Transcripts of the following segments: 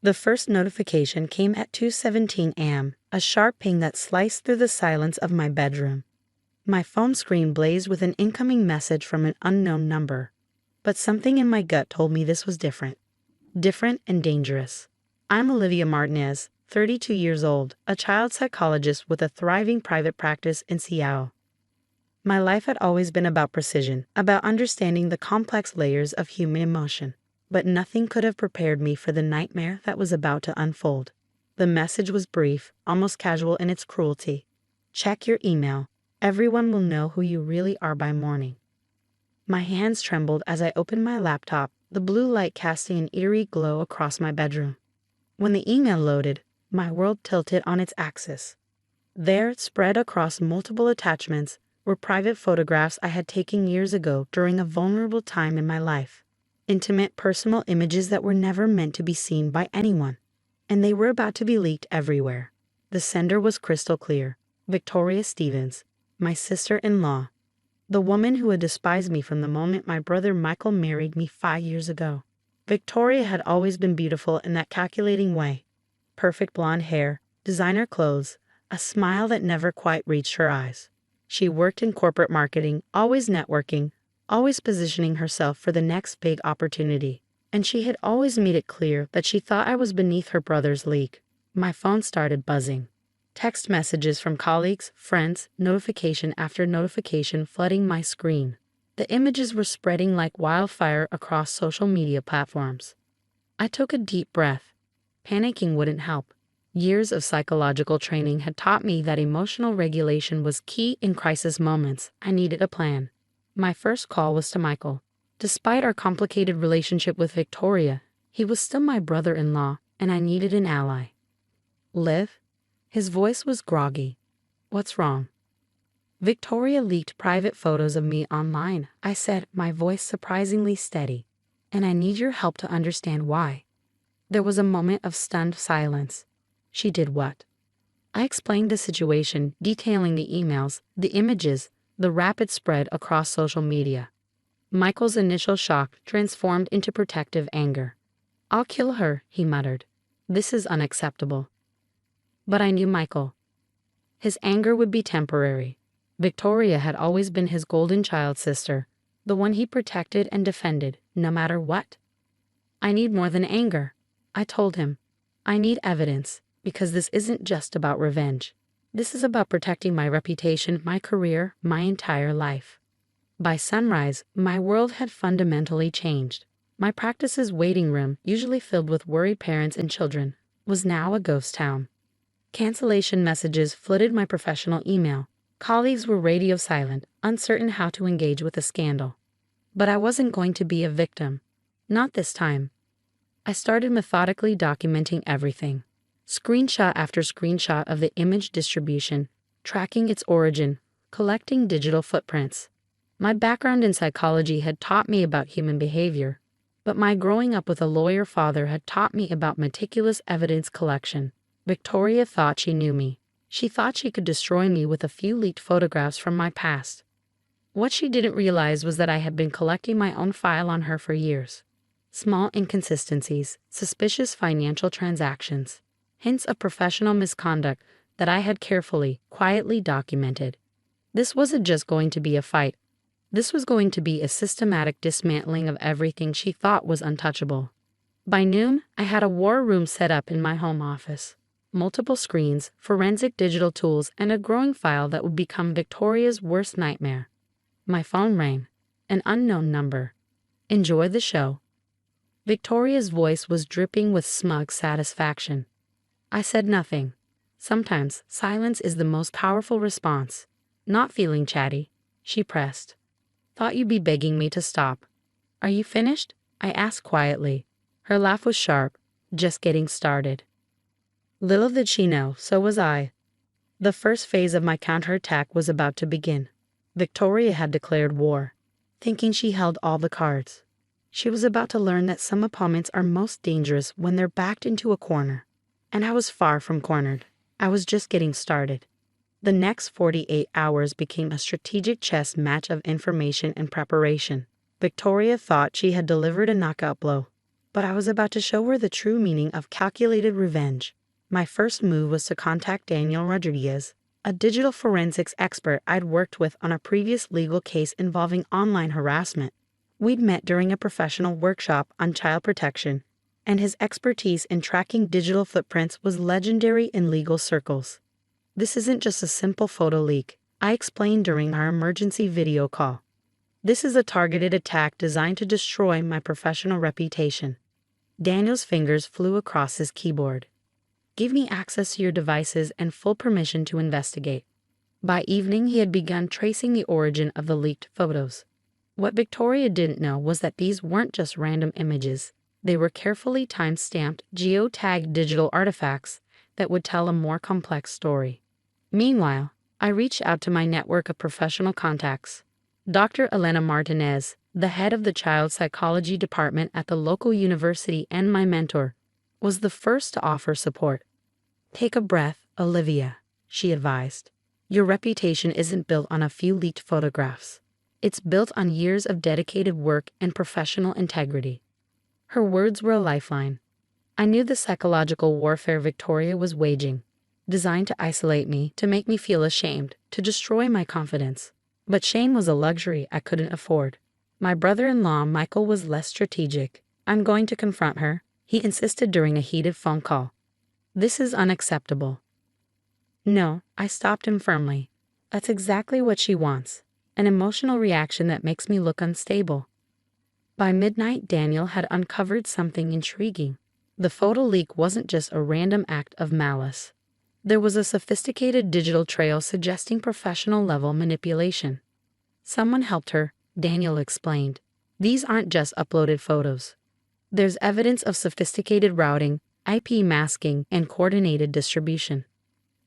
The first notification came at 2:17 a.m., a sharp ping that sliced through the silence of my bedroom. My phone screen blazed with an incoming message from an unknown number. But something in my gut told me this was different. Different and dangerous. I'm Olivia Martinez, 32 years old, a child psychologist with a thriving private practice in Seattle. My life had always been about precision, about understanding the complex layers of human emotion. But nothing could have prepared me for the nightmare that was about to unfold. The message was brief, almost casual in its cruelty. Check your email. Everyone will know who you really are by morning. My hands trembled as I opened my laptop, the blue light casting an eerie glow across my bedroom. When the email loaded, my world tilted on its axis. There, spread across multiple attachments, were private photographs I had taken years ago during a vulnerable time in my life. Intimate, personal images that were never meant to be seen by anyone. And they were about to be leaked everywhere. The sender was crystal clear. Victoria Stevens, my sister-in-law. The woman who had despised me from the moment my brother Michael married me 5 years ago. Victoria had always been beautiful in that calculating way. Perfect blonde hair, designer clothes, a smile that never quite reached her eyes. She worked in corporate marketing, always networking, always positioning herself for the next big opportunity. And she had always made it clear that she thought I was beneath her brother's league. My phone started buzzing. Text messages from colleagues, friends, notification after notification flooding my screen. The images were spreading like wildfire across social media platforms. I took a deep breath. Panicking wouldn't help. Years of psychological training had taught me that emotional regulation was key in crisis moments. I needed a plan. My first call was to Michael. Despite our complicated relationship with Victoria, he was still my brother-in-law, and I needed an ally. Liv? His voice was groggy. What's wrong? Victoria leaked private photos of me online, I said, my voice surprisingly steady. And I need your help to understand why. There was a moment of stunned silence. She did what? I explained the situation, detailing the emails, the images, the rapid spread across social media. Michael's initial shock transformed into protective anger. I'll kill her, he muttered. This is unacceptable. But I knew Michael. His anger would be temporary. Victoria had always been his golden child sister, the one he protected and defended, no matter what. I need more than anger, I told him. I need evidence, because this isn't just about revenge. This is about protecting my reputation, my career, my entire life. By sunrise, my world had fundamentally changed. My practice's waiting room, usually filled with worried parents and children, was now a ghost town. Cancellation messages flooded my professional email. Colleagues were radio silent, uncertain how to engage with the scandal. But I wasn't going to be a victim. Not this time. I started methodically documenting everything. Screenshot after screenshot of the image distribution, tracking its origin, collecting digital footprints. My background in psychology had taught me about human behavior, but my growing up with a lawyer father had taught me about meticulous evidence collection. Victoria thought she knew me. She thought she could destroy me with a few leaked photographs from my past. What she didn't realize was that I had been collecting my own file on her for years. Small inconsistencies, suspicious financial transactions, hints of professional misconduct that I had carefully, quietly documented. This wasn't just going to be a fight. This was going to be a systematic dismantling of everything she thought was untouchable. By noon, I had a war room set up in my home office. Multiple screens, forensic digital tools, and a growing file that would become Victoria's worst nightmare. My phone rang. An unknown number. Enjoy the show. Victoria's voice was dripping with smug satisfaction. I said nothing. Sometimes silence is the most powerful response. Not feeling chatty, she pressed. Thought you'd be begging me to stop. Are you finished? I asked quietly. Her laugh was sharp. Just getting started. Little did she know, so was I. The first phase of my counterattack was about to begin. Victoria had declared war, thinking she held all the cards. She was about to learn that some opponents are most dangerous when they're backed into a corner. And I was far from cornered. I was just getting started. The next 48 hours became a strategic chess match of information and preparation. Victoria thought she had delivered a knockout blow. But I was about to show her the true meaning of calculated revenge. My first move was to contact Daniel Rodriguez, a digital forensics expert I'd worked with on a previous legal case involving online harassment. We'd met during a professional workshop on child protection, and his expertise in tracking digital footprints was legendary in legal circles. This isn't just a simple photo leak, I explained during our emergency video call. This is a targeted attack designed to destroy my professional reputation. Daniel's fingers flew across his keyboard. Give me access to your devices and full permission to investigate. By evening, he had begun tracing the origin of the leaked photos. What Victoria didn't know was that these weren't just random images. They were carefully time-stamped, geotagged digital artifacts that would tell a more complex story. Meanwhile, I reached out to my network of professional contacts. Dr. Elena Martinez, the head of the child psychology department at the local university and my mentor, was the first to offer support. Take a breath, Olivia, she advised. Your reputation isn't built on a few leaked photographs. It's built on years of dedicated work and professional integrity. Her words were a lifeline. I knew the psychological warfare Victoria was waging, designed to isolate me, to make me feel ashamed, to destroy my confidence. But shame was a luxury I couldn't afford. My brother-in-law Michael was less strategic. I'm going to confront her, he insisted during a heated phone call. This is unacceptable. No, I stopped him firmly. That's exactly what she wants. An emotional reaction that makes me look unstable. By midnight, Daniel had uncovered something intriguing. The photo leak wasn't just a random act of malice. There was a sophisticated digital trail suggesting professional-level manipulation. Someone helped her, Daniel explained. These aren't just uploaded photos. There's evidence of sophisticated routing, IP masking, and coordinated distribution.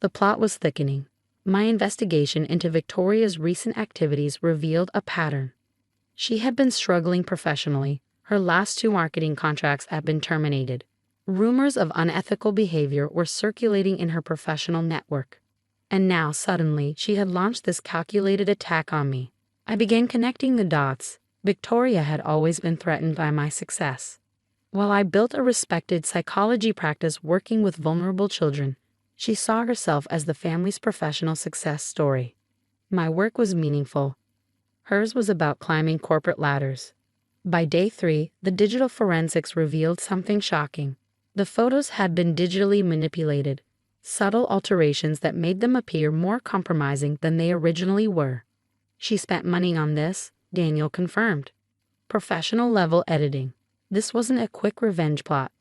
The plot was thickening. My investigation into Victoria's recent activities revealed a pattern. She had been struggling professionally. Her last 2 marketing contracts had been terminated. Rumors of unethical behavior were circulating in her professional network. And now, suddenly, she had launched this calculated attack on me. I began connecting the dots. Victoria had always been threatened by my success. While I built a respected psychology practice working with vulnerable children, she saw herself as the family's professional success story. My work was meaningful. Hers was about climbing corporate ladders. By day 3, the digital forensics revealed something shocking. The photos had been digitally manipulated, subtle alterations that made them appear more compromising than they originally were. She spent money on this, Daniel confirmed. Professional-level editing. This wasn't a quick revenge plot.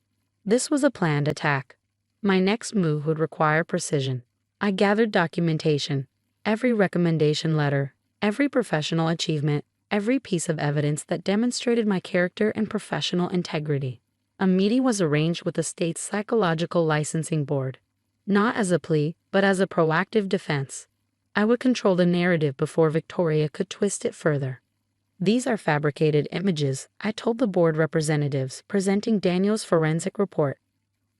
This was a planned attack. My next move would require precision. I gathered documentation, every recommendation letter, every professional achievement, every piece of evidence that demonstrated my character and professional integrity. A meeting was arranged with the state's psychological licensing board. Not as a plea, but as a proactive defense. I would control the narrative before Victoria could twist it further. These are fabricated images, I told the board representatives, presenting Daniel's forensic report,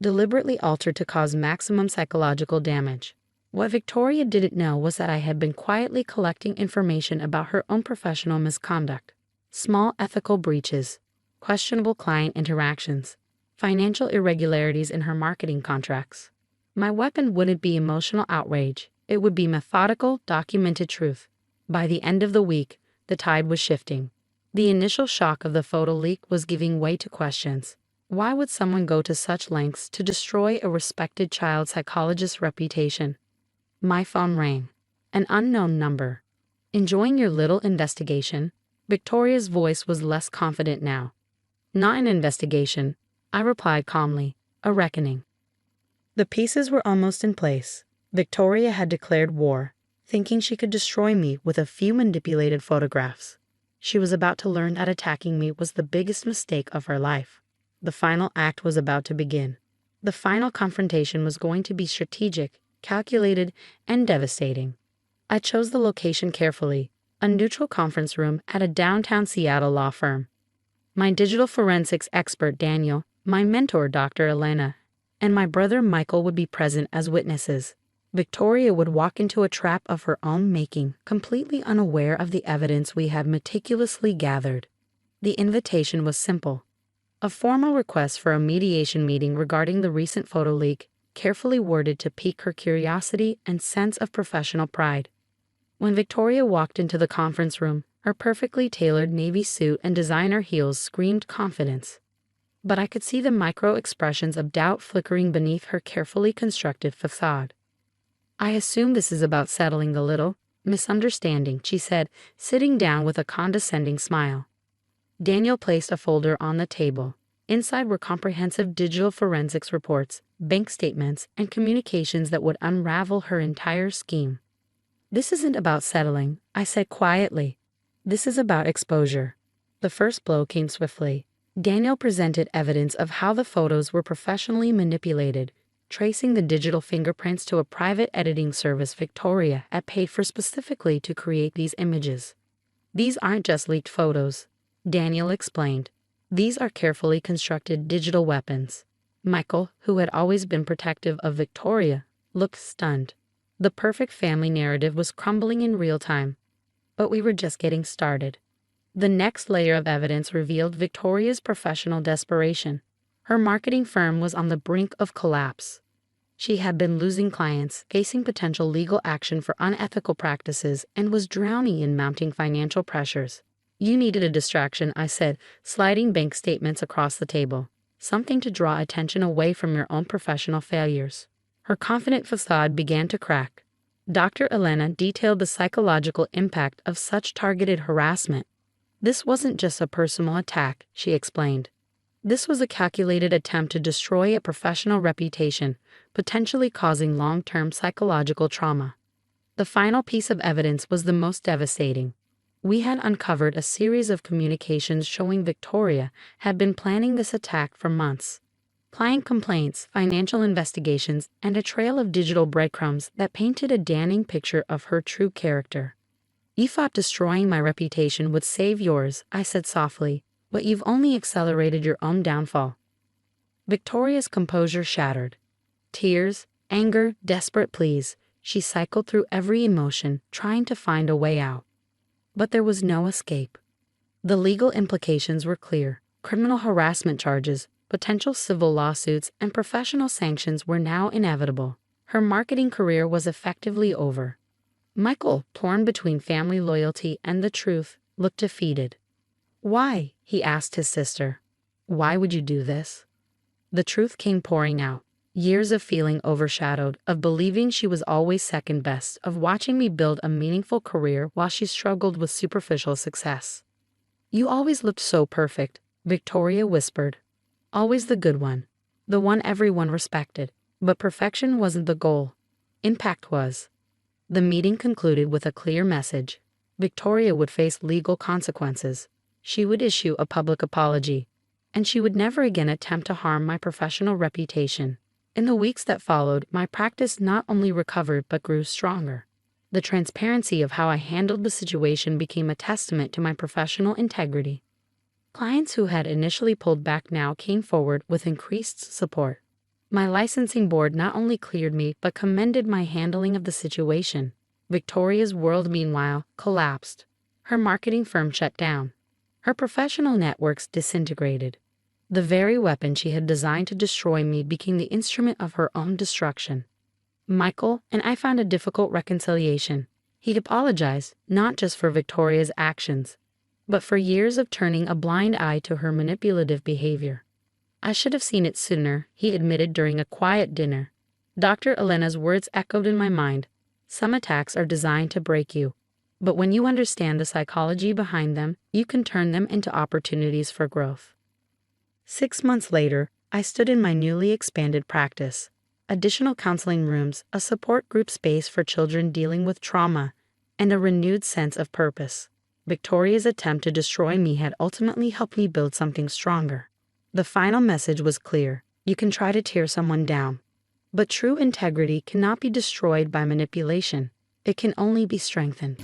deliberately altered to cause maximum psychological damage. What Victoria didn't know was that I had been quietly collecting information about her own professional misconduct, small ethical breaches, questionable client interactions, financial irregularities in her marketing contracts. My weapon wouldn't be emotional outrage, it would be methodical, documented truth. By the end of the week, the tide was shifting. The initial shock of the photo leak was giving way to questions. Why would someone go to such lengths to destroy a respected child psychologist's reputation? My phone rang. An unknown number. Enjoying your little investigation? Victoria's voice was less confident now. Not an investigation, I replied calmly. A reckoning. The pieces were almost in place. Victoria had declared war, thinking she could destroy me with a few manipulated photographs. She was about to learn that attacking me was the biggest mistake of her life. The final act was about to begin. The final confrontation was going to be strategic, calculated, and devastating. I chose the location carefully, a neutral conference room at a downtown Seattle law firm. My digital forensics expert Daniel, my mentor Dr. Elena, and my brother Michael would be present as witnesses. Victoria would walk into a trap of her own making, completely unaware of the evidence we had meticulously gathered. The invitation was simple. A formal request for a mediation meeting regarding the recent photo leak, carefully worded to pique her curiosity and sense of professional pride. When Victoria walked into the conference room, her perfectly tailored navy suit and designer heels screamed confidence. But I could see the micro-expressions of doubt flickering beneath her carefully constructed facade. "I assume this is about settling the little misunderstanding," she said, sitting down with a condescending smile. Daniel placed a folder on the table. Inside were comprehensive digital forensics reports, bank statements, and communications that would unravel her entire scheme. "This isn't about settling," I said quietly. "This is about exposure." The first blow came swiftly. Daniel presented evidence of how the photos were professionally manipulated, tracing the digital fingerprints to a private editing service Victoria had paid for specifically to create these images. "These aren't just leaked photos," Daniel explained. "These are carefully constructed digital weapons." Michael, who had always been protective of Victoria, looked stunned. The perfect family narrative was crumbling in real time. But we were just getting started. The next layer of evidence revealed Victoria's professional desperation. Her marketing firm was on the brink of collapse. She had been losing clients, facing potential legal action for unethical practices, and was drowning in mounting financial pressures. "You needed a distraction," I said, sliding bank statements across the table. "Something to draw attention away from your own professional failures." Her confident facade began to crack. Dr. Elena detailed the psychological impact of such targeted harassment. "This wasn't just a personal attack," she explained. "This was a calculated attempt to destroy a professional reputation, potentially causing long-term psychological trauma." The final piece of evidence was the most devastating. We had uncovered a series of communications showing Victoria had been planning this attack for months. Client complaints, financial investigations, and a trail of digital breadcrumbs that painted a damning picture of her true character. "You thought destroying my reputation would save yours," I said softly, "but you've only accelerated your own downfall." Victoria's composure shattered. Tears, anger, desperate pleas, she cycled through every emotion, trying to find a way out. But there was no escape. The legal implications were clear. Criminal harassment charges, potential civil lawsuits, and professional sanctions were now inevitable. Her marketing career was effectively over. Michael, torn between family loyalty and the truth, looked defeated. "Why?" he asked his sister. "Why would you do this?" The truth came pouring out. Years of feeling overshadowed, of believing she was always second best, of watching me build a meaningful career while she struggled with superficial success. "You always looked so perfect," Victoria whispered. "Always the good one. The one everyone respected. But perfection wasn't the goal. Impact was." The meeting concluded with a clear message. Victoria would face legal consequences. She would issue a public apology. And she would never again attempt to harm my professional reputation. In the weeks that followed, my practice not only recovered but grew stronger. The transparency of how I handled the situation became a testament to my professional integrity. Clients who had initially pulled back now came forward with increased support. My licensing board not only cleared me but commended my handling of the situation. Victoria's world, meanwhile, collapsed. Her marketing firm shut down. Her professional networks disintegrated. The very weapon she had designed to destroy me became the instrument of her own destruction. Michael and I found a difficult reconciliation. He'd apologized, not just for Victoria's actions, but for years of turning a blind eye to her manipulative behavior. "I should have seen it sooner," he admitted during a quiet dinner. Dr. Elena's words echoed in my mind. "Some attacks are designed to break you, but when you understand the psychology behind them, you can turn them into opportunities for growth." 6 months later, I stood in my newly expanded practice. Additional counseling rooms, a support group space for children dealing with trauma, and a renewed sense of purpose. Victoria's attempt to destroy me had ultimately helped me build something stronger. The final message was clear. You can try to tear someone down, but true integrity cannot be destroyed by manipulation. It can only be strengthened.